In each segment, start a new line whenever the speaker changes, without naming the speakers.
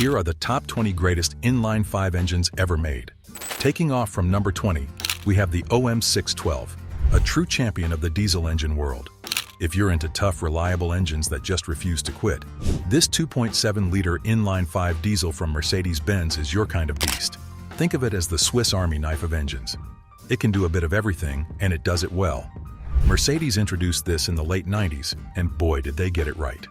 Here are the top 20 greatest inline-five engines ever made. Taking off from number 20, we have the OM612, a true champion of the diesel engine world. If you're into tough, reliable engines that just refuse to quit, this 2.7-liter inline-five diesel from Mercedes-Benz is your kind of beast. Think of it as the Swiss Army knife of engines. It can do a bit of everything, and it does it well. Mercedes introduced this in the late 90s, and boy did they get it right.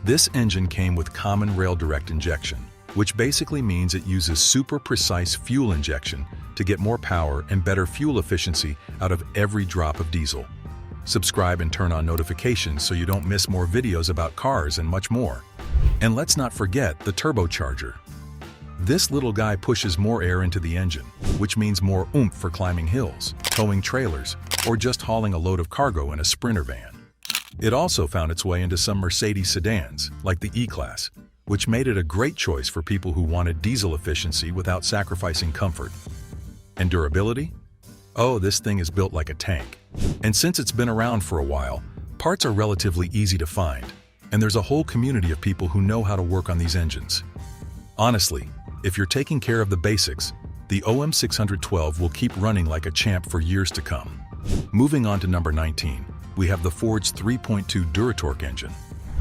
This engine came with common rail direct injection, which basically means it uses super precise fuel injection to get more power and better fuel efficiency out of every drop of diesel. Subscribe and turn on notifications so you don't miss more videos about cars and much more. And let's not forget the turbocharger. This little guy pushes more air into the engine, which means more oomph for climbing hills, towing trailers, or just hauling a load of cargo in a Sprinter van. It also found its way into some Mercedes sedans, like the E-Class, which made it a great choice for people who wanted diesel efficiency without sacrificing comfort. And durability? Oh, this thing is built like a tank. And since it's been around for a while, parts are relatively easy to find, and there's a whole community of people who know how to work on these engines. Honestly, if you're taking care of the basics, the OM612 will keep running like a champ for years to come. Moving on to number 19, we have the Ford's 3.2 Duratorq engine,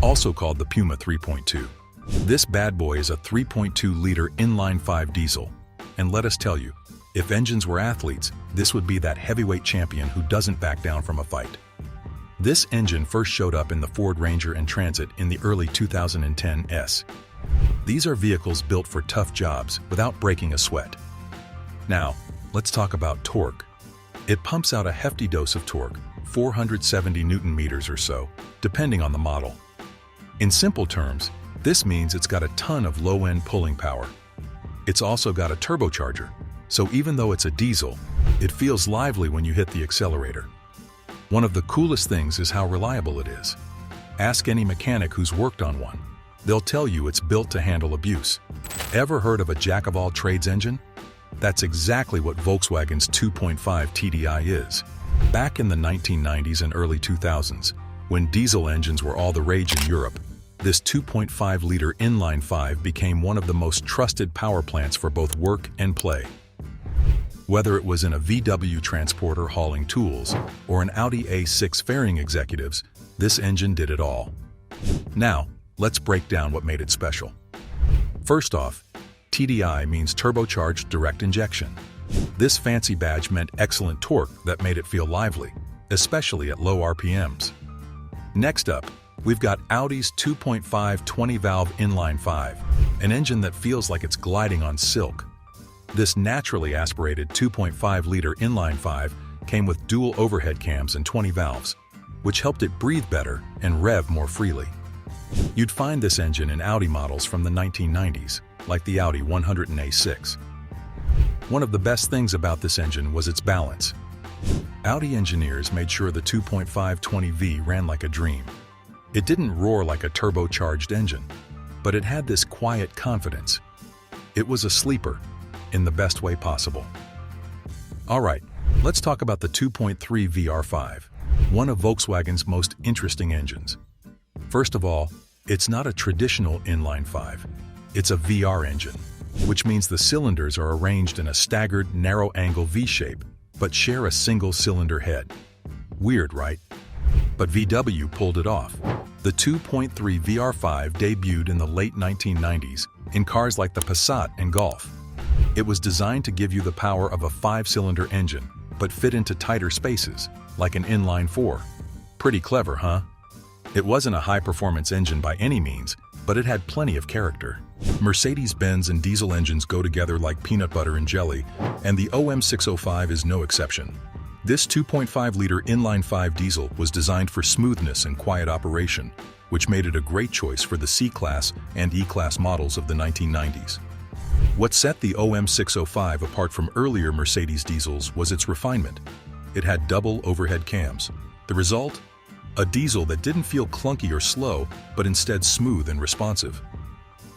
also called the Puma 3.2. This bad boy is a 3.2-liter inline-five diesel, and let us tell you, if engines were athletes, this would be that heavyweight champion who doesn't back down from a fight. This engine first showed up in the Ford Ranger and Transit in the early 2010s. These are vehicles built for tough jobs without breaking a sweat. Now, let's talk about torque. It pumps out a hefty dose of torque, 470 Newton meters or so, depending on the model. In simple terms, this means it's got a ton of low-end pulling power. It's also got a turbocharger, so even though it's a diesel, it feels lively when you hit the accelerator. One of the coolest things is how reliable it is. Ask any mechanic who's worked on one. They'll tell you it's built to handle abuse. Ever heard of a jack-of-all-trades engine? That's exactly what Volkswagen's 2.5 TDI is. Back in the 1990s and early 2000s, when diesel engines were all the rage in Europe, this 2.5-liter inline-five became one of the most trusted power plants for both work and play. Whether it was in a VW transporter hauling tools or an Audi A6 ferrying executives, this engine did it all. Now, let's break down what made it special. First off, TDI means turbocharged direct injection. This fancy badge meant excellent torque that made it feel lively, especially at low RPMs. Next up, we've got Audi's 2.5 20-valve inline-five, an engine that feels like it's gliding on silk. This naturally aspirated 2.5-liter inline-five came with dual overhead cams and 20 valves, which helped it breathe better and rev more freely. You'd find this engine in Audi models from the 1990s, like the Audi 100A6. One of the best things about this engine was its balance. Audi engineers made sure the 2.520V ran like a dream. It didn't roar like a turbocharged engine, but it had this quiet confidence. It was a sleeper, in the best way possible. Alright, let's talk about the 2.3 VR5, one of Volkswagen's most interesting engines. First of all, it's not a traditional inline-five. It's a VR engine, which means the cylinders are arranged in a staggered, narrow-angle V-shape, but share a single cylinder head. Weird, right? But VW pulled it off. The 2.3 VR5 debuted in the late 1990s in cars like the Passat and Golf. It was designed to give you the power of a 5-cylinder engine, but fit into tighter spaces, like an inline-four. Pretty clever, huh? It wasn't a high-performance engine by any means, but it had plenty of character. Mercedes-Benz and diesel engines go together like peanut butter and jelly, and the OM605 is no exception. This 2.5-liter inline-five diesel was designed for smoothness and quiet operation, which made it a great choice for the C-Class and E-Class models of the 1990s. What set the OM605 apart from earlier Mercedes diesels was its refinement. It had double overhead cams. The result? A diesel that didn't feel clunky or slow, but instead smooth and responsive.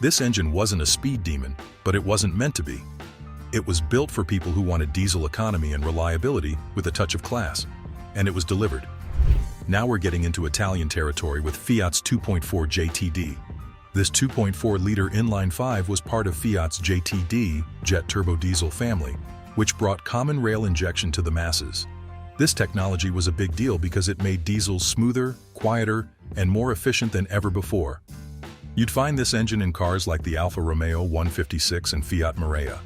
This engine wasn't a speed demon, but it wasn't meant to be. It was built for people who wanted diesel economy and reliability with a touch of class, and it was delivered. Now we're getting into Italian territory with Fiat's 2.4 JTD. This 2.4-liter inline-five was part of Fiat's JTD, jet turbo diesel family, which brought common rail injection to the masses. This technology was a big deal because it made diesels smoother, quieter, and more efficient than ever before. You'd find this engine in cars like the Alfa Romeo 156 and Fiat Marea.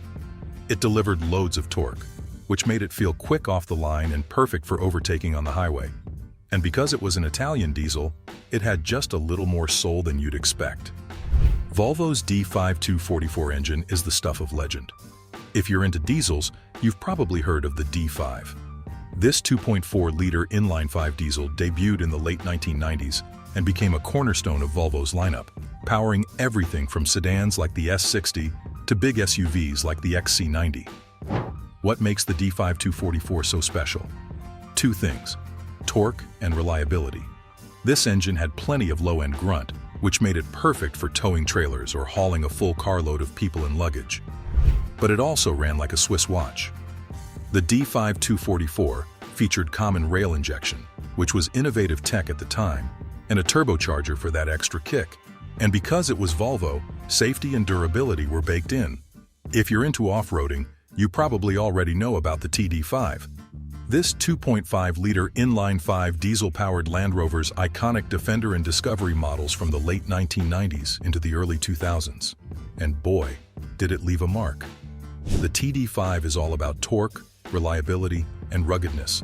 It delivered loads of torque, which made it feel quick off the line and perfect for overtaking on the highway. And because it was an Italian diesel, it had just a little more soul than you'd expect. Volvo's D5244 engine is the stuff of legend. If you're into diesels, you've probably heard of the D5. This 2.4-liter inline-five diesel debuted in the late 1990s and became a cornerstone of Volvo's lineup, powering everything from sedans like the S60 to big SUVs like the XC90. What makes the D5244 so special? Two things: torque and reliability. This engine had plenty of low-end grunt, which made it perfect for towing trailers or hauling a full carload of people and luggage. But it also ran like a Swiss watch. The D5244 featured common rail injection, which was innovative tech at the time, and a turbocharger for that extra kick. And because it was Volvo, safety and durability were baked in. If you're into off-roading, you probably already know about the TD5. This 2.5-liter inline-five diesel-powered Land Rover's iconic Defender and Discovery models from the late 1990s into the early 2000s. And boy, did it leave a mark. The TD5 is all about torque, reliability, and ruggedness.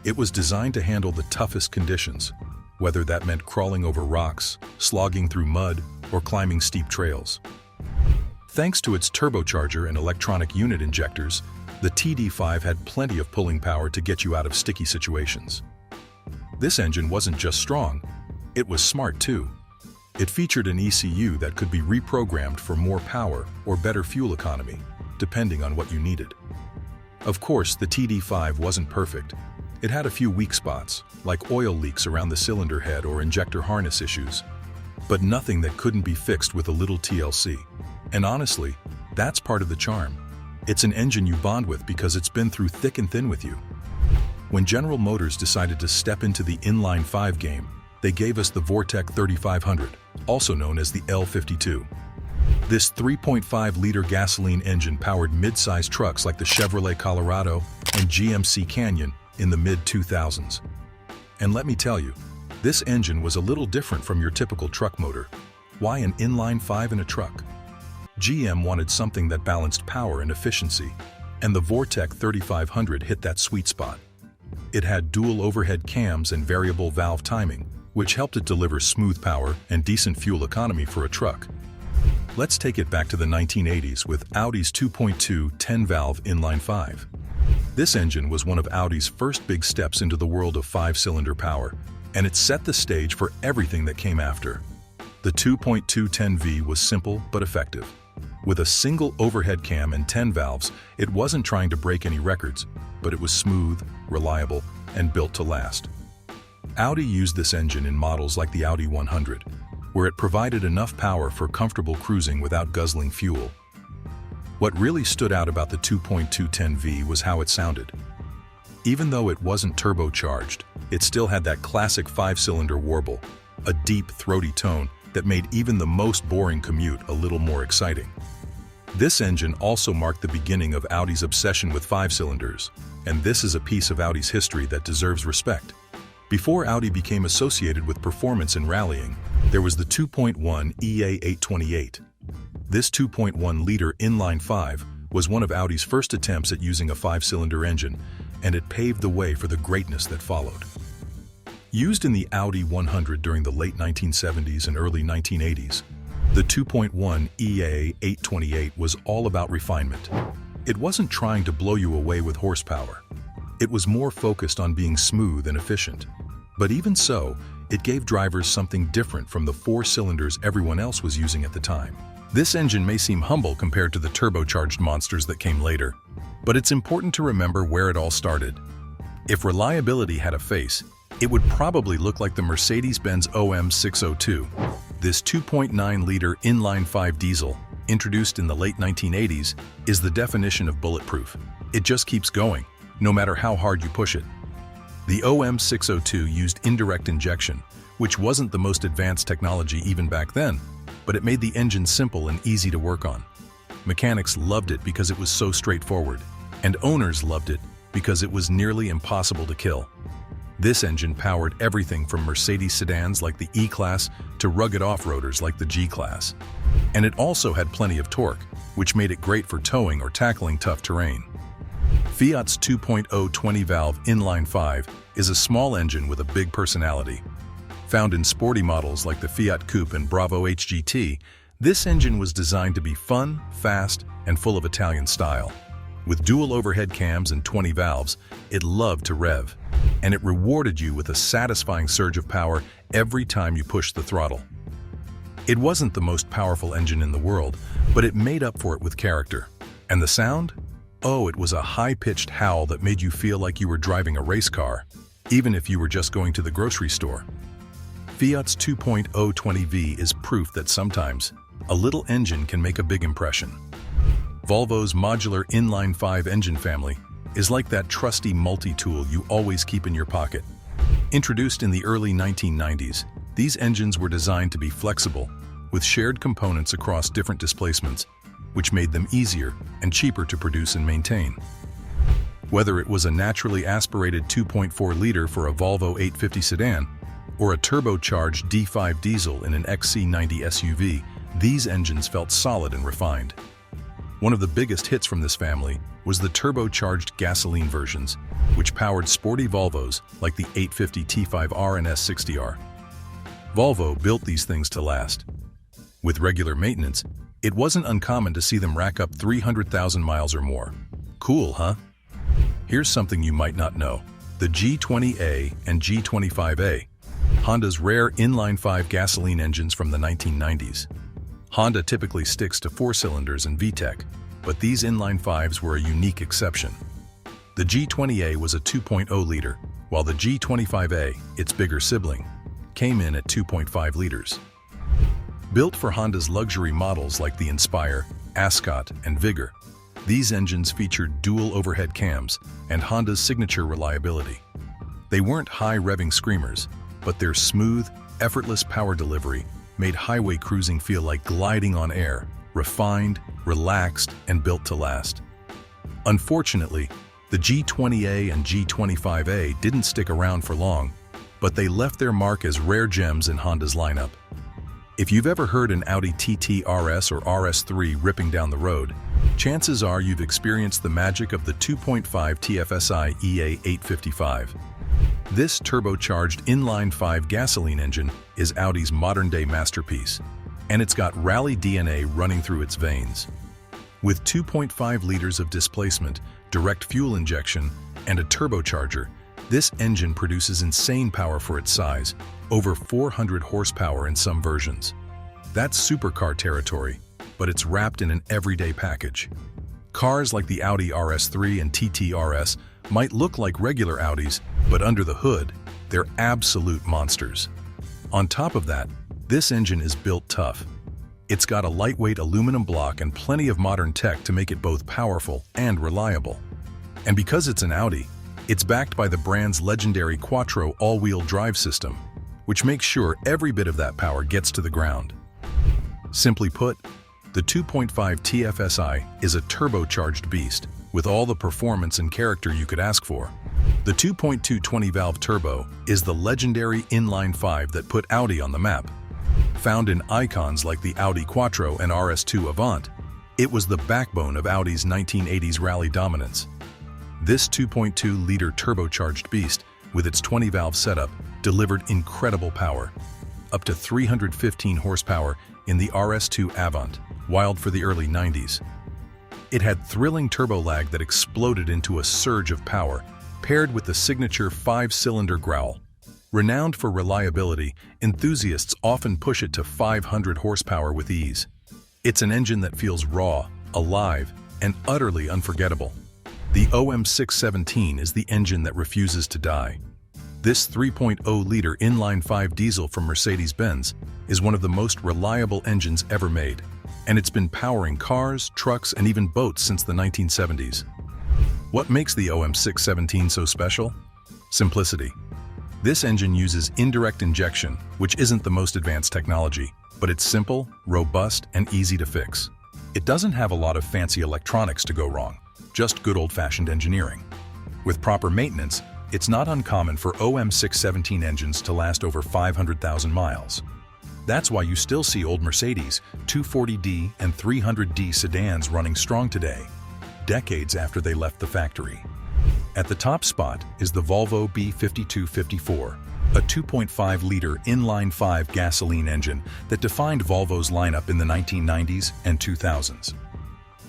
It was designed to handle the toughest conditions, whether that meant crawling over rocks, slogging through mud, or climbing steep trails. Thanks to its turbocharger and electronic unit injectors, the TD5 had plenty of pulling power to get you out of sticky situations. This engine wasn't just strong, it was smart too. It featured an ECU that could be reprogrammed for more power or better fuel economy, depending on what you needed. Of course, the TD5 wasn't perfect. It had a few weak spots, like oil leaks around the cylinder head or injector harness issues, but nothing that couldn't be fixed with a little TLC. And honestly, that's part of the charm. It's an engine you bond with because it's been through thick and thin with you. When General Motors decided to step into the inline-five game, they gave us the Vortec 3500, also known as the L52. This 3.5-liter gasoline engine powered mid-sized trucks like the Chevrolet Colorado and GMC Canyon in the mid-2000s. And let me tell you, this engine was a little different from your typical truck motor. Why an inline-five in a truck? GM wanted something that balanced power and efficiency, and the Vortec 3500 hit that sweet spot. It had dual overhead cams and variable valve timing, which helped it deliver smooth power and decent fuel economy for a truck. Let's take it back to the 1980s with Audi's 2.2 10-valve inline-five. This engine was one of Audi's first big steps into the world of five-cylinder power, and it set the stage for everything that came after. The 2.2 10V was simple but effective. With a single overhead cam and 10 valves, it wasn't trying to break any records, but it was smooth, reliable, and built to last. Audi used this engine in models like the Audi 100, where it provided enough power for comfortable cruising without guzzling fuel. What really stood out about the 2.2 10V was how it sounded. Even though it wasn't turbocharged, it still had that classic five-cylinder warble, a deep, throaty tone that made even the most boring commute a little more exciting. This engine also marked the beginning of Audi's obsession with five-cylinders, and this is a piece of Audi's history that deserves respect. Before Audi became associated with performance and rallying, there was the 2.1 EA828. This 2.1-liter inline-five was one of Audi's first attempts at using a five-cylinder engine, and it paved the way for the greatness that followed. Used in the Audi 100 during the late 1970s and early 1980s, the 2.1 EA828 was all about refinement. It wasn't trying to blow you away with horsepower. It was more focused on being smooth and efficient. But even so, it gave drivers something different from the four cylinders everyone else was using at the time. This engine may seem humble compared to the turbocharged monsters that came later, but it's important to remember where it all started. If reliability had a face, it would probably look like the Mercedes-Benz OM602. This 2.9-liter inline-five diesel, introduced in the late 1980s, is the definition of bulletproof. It just keeps going, no matter how hard you push it. The OM602 used indirect injection, which wasn't the most advanced technology even back then, but it made the engine simple and easy to work on. Mechanics loved it because it was so straightforward, and owners loved it because it was nearly impossible to kill. This engine powered everything from Mercedes sedans like the E-Class to rugged off-roaders like the G-Class. And it also had plenty of torque, which made it great for towing or tackling tough terrain. Fiat's 2.0 20-valve inline-five is a small engine with a big personality. Found in sporty models like the Fiat Coupe and Bravo HGT, this engine was designed to be fun, fast, and full of Italian style. With dual overhead cams and 20 valves, it loved to rev, and it rewarded you with a satisfying surge of power every time you pushed the throttle. It wasn't the most powerful engine in the world, but it made up for it with character. And the sound? Oh, it was a high-pitched howl that made you feel like you were driving a race car, even if you were just going to the grocery store. Fiat's 2.0 20V is proof that sometimes a little engine can make a big impression. Volvo's modular inline-five engine family is like that trusty multi-tool you always keep in your pocket. Introduced in the early 1990s, these engines were designed to be flexible, with shared components across different displacements, which made them easier and cheaper to produce and maintain. Whether it was a naturally aspirated 2.4-liter for a Volvo 850 sedan or a turbocharged D5 diesel in an XC90 SUV, these engines felt solid and refined. One of the biggest hits from this family was the turbocharged gasoline versions, which powered sporty Volvos like the 850 T5R and S60R. Volvo built these things to last. With regular maintenance, it wasn't uncommon to see them rack up 300,000 miles or more. Cool, huh? Here's something you might not know. The G20A and G25A, Honda's rare inline-five gasoline engines from the 1990s. Honda typically sticks to 4 cylinders and VTEC, but these inline-fives were a unique exception. The G20A was a 2.0-liter, while the G25A, its bigger sibling, came in at 2.5 liters. Built for Honda's luxury models like the Inspire, Ascot, and Vigor, these engines featured dual overhead cams and Honda's signature reliability. They weren't high-revving screamers, but their smooth, effortless power delivery made highway cruising feel like gliding on air, refined, relaxed, and built to last. Unfortunately, the G20A and G25A didn't stick around for long, but they left their mark as rare gems in Honda's lineup. If you've ever heard an Audi TT RS or RS3 ripping down the road, chances are you've experienced the magic of the 2.5 TFSI EA855. This turbocharged inline-five gasoline engine is Audi's modern-day masterpiece, and it's got rally DNA running through its veins. With 2.5 liters of displacement, direct fuel injection, and a turbocharger, this engine produces insane power for its size, over 400 horsepower in some versions. That's supercar territory, but it's wrapped in an everyday package. Cars like the Audi RS3 and TT RS might look like regular Audis, but under the hood, they're absolute monsters. On top of that, this engine is built tough. It's got a lightweight aluminum block and plenty of modern tech to make it both powerful and reliable. And because it's an Audi, it's backed by the brand's legendary Quattro all-wheel drive system, which makes sure every bit of that power gets to the ground. Simply put, the 2.5 TFSI is a turbocharged beast, with all the performance and character you could ask for. The 2.2 20-valve turbo is the legendary inline-five that put Audi on the map. Found in icons like the Audi Quattro and RS2 Avant, it was the backbone of Audi's 1980s rally dominance. This 2.2-liter turbocharged beast, with its 20-valve setup, delivered incredible power, up to 315 horsepower in the RS2 Avant, wild for the early 90s. It had thrilling turbo lag that exploded into a surge of power, paired with the signature 5-cylinder growl. Renowned for reliability, enthusiasts often push it to 500 horsepower with ease. It's an engine that feels raw, alive, and utterly unforgettable. The OM617 is the engine that refuses to die. This 3.0-liter inline-five diesel from Mercedes-Benz is one of the most reliable engines ever made, and it's been powering cars, trucks, and even boats since the 1970s. What makes the OM617 so special? Simplicity. This engine uses indirect injection, which isn't the most advanced technology, but it's simple, robust, and easy to fix. It doesn't have a lot of fancy electronics to go wrong, just good old-fashioned engineering. With proper maintenance, it's not uncommon for OM617 engines to last over 500,000 miles. That's why you still see old Mercedes 240d and 300d sedans running strong today, decades after they left the factory. At the top spot is the Volvo D5244, a 2.5-liter inline-five gasoline engine that defined Volvo's lineup in the 1990s and 2000s.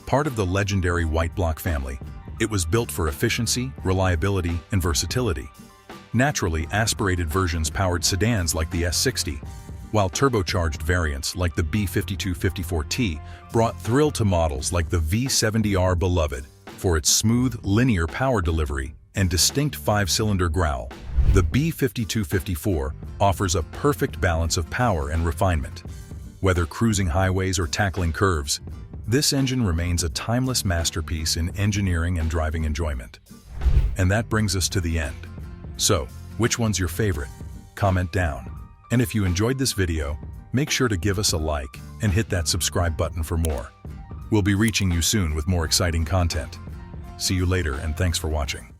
Part of the legendary white block family, it was built for efficiency, reliability, and versatility. Naturally aspirated versions powered sedans like the S60, while turbocharged variants like the B5254T brought thrill to models like the V70R Beloved for its smooth, linear power delivery and distinct 5-cylinder growl. The B5254 offers a perfect balance of power and refinement. Whether cruising highways or tackling curves, this engine remains a timeless masterpiece in engineering and driving enjoyment. And that brings us to the end. So, which one's your favorite? Comment down. And if you enjoyed this video, make sure to give us a like and hit that subscribe button for more. We'll be reaching you soon with more exciting content. See you later, and thanks for watching.